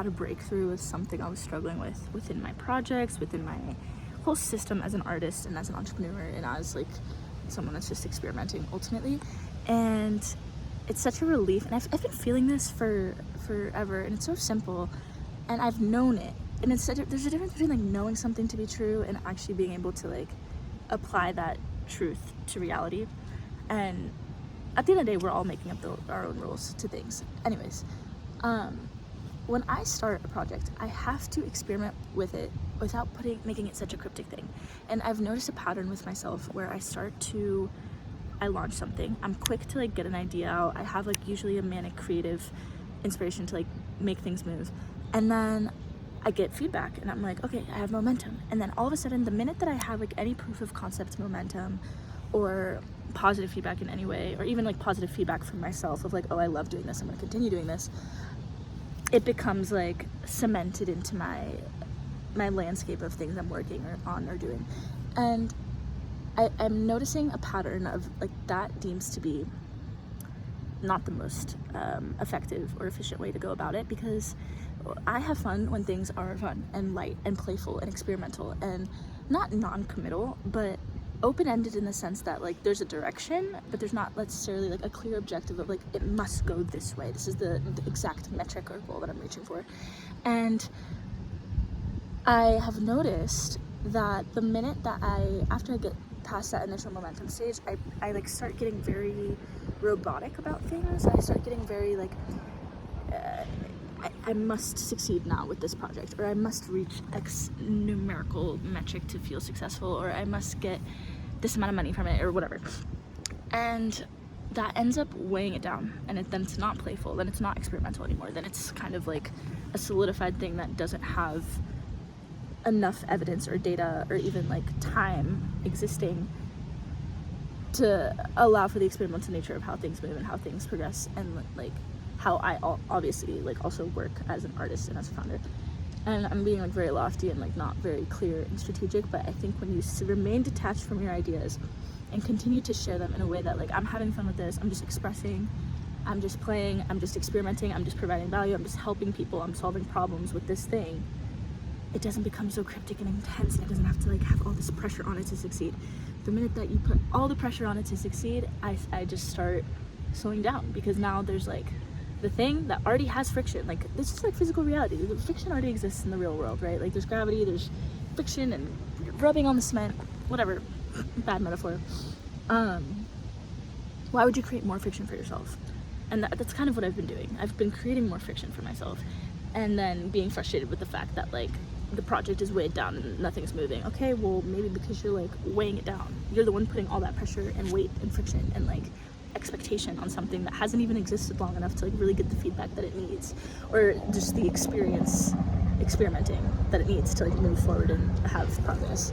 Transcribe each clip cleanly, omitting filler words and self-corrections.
had a breakthrough with something I was struggling with within my projects, within my whole system as an artist and as an entrepreneur and as like someone that's just experimenting ultimately. And it's such a relief, and I've been feeling this for forever, and it's so simple, and I've known it. And there's a difference between like knowing something to be true and actually being able to like apply that truth to reality. And at the end of the day, we're all making up our own rules to things. Anyways, when I start a project, I have to experiment with it without making it such a cryptic thing. And I've noticed a pattern with myself where I launch something, I'm quick to like get an idea out. I have like usually a manic creative inspiration to like make things move. And then I get feedback and I'm like, okay, I have momentum. And then all of a sudden, the minute that I have like any proof of concept momentum or positive feedback in any way, or even like positive feedback from myself of like, oh, I love doing this, I'm gonna continue doing this, it becomes like cemented into my landscape of things I'm working on or doing. And I'm noticing a pattern of like that deems to be not the most effective or efficient way to go about it, because I have fun when things are fun and light and playful and experimental and not non-committal, but open-ended in the sense that like there's a direction, but there's not necessarily like a clear objective of like it must go this way, this is the exact metric or goal that I'm reaching for. And I have noticed that the minute that after I get past that initial momentum stage, I like start getting very robotic about things. I start getting very like I must succeed now with this project, or I must reach X numerical metric to feel successful, or I must get this amount of money from it, or whatever. And that ends up weighing it down, and then it's not playful, then it's not experimental anymore, then it's kind of like a solidified thing that doesn't have enough evidence or data or even like time existing to allow for the experimental nature of how things move and how things progress, and like how I obviously like also work as an artist and as a founder. And I'm being like very lofty and like not very clear and strategic, but I think when you remain detached from your ideas and continue to share them in a way that like I'm having fun with this, I'm just expressing, I'm just playing, I'm just experimenting, I'm just providing value, I'm just helping people, I'm solving problems with this thing, it doesn't become so cryptic and intense, and it doesn't have to like have all this pressure on it to succeed. The minute that you put all the pressure on it to succeed, I just start slowing down, because now there's like the thing that already has friction. Like this is like physical reality. The friction already exists in the real world, right? Like there's gravity, there's friction, and rubbing on the cement, whatever, bad metaphor. Why would you create more friction for yourself? And that's kind of what I've been doing. I've been creating more friction for myself, and then being frustrated with the fact that like the project is weighed down and nothing's moving. Okay, well maybe because you're like weighing it down. You're the one putting all that pressure and weight and friction and like expectation on something that hasn't even existed long enough to like really get the feedback that it needs, or just the experimenting that it needs to like move forward and have progress.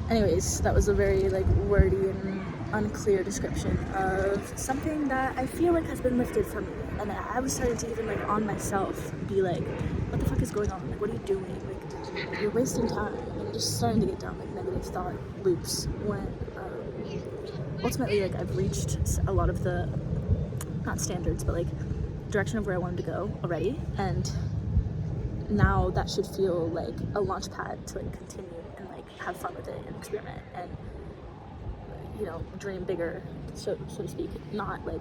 Anyways, that was a very like wordy and unclear description of something that I feel like has been lifted from me, and I was starting to even like on myself be like, what the fuck is going on? Like, what are you doing? Like, you're wasting time. And just starting to get down like negative thought loops when ultimately like I've reached a lot of the not standards but like direction of where I wanted to go already, and now that should feel like a launch pad to like continue and like have fun with it and experiment and, you know, dream bigger, so to speak. Not like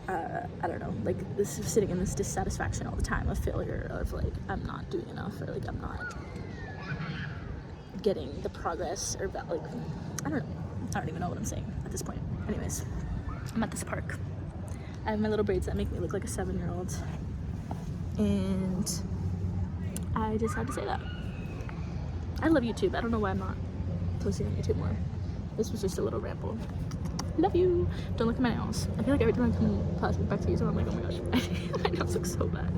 I don't know, like this is sitting in this dissatisfaction all the time of failure, of like I'm not doing enough, or like I'm not getting the progress, or like I don't even know what I'm saying at this point. Anyways, I'm at this park. I have my little braids that make me look like a 7-year-old, and I just had to say that. I love YouTube. I don't know why I'm not posting on YouTube more. This was just a little ramble. Love you. Don't look at my nails. I feel like every time I come back to YouTube, I'm like, oh my gosh, my nails look so bad.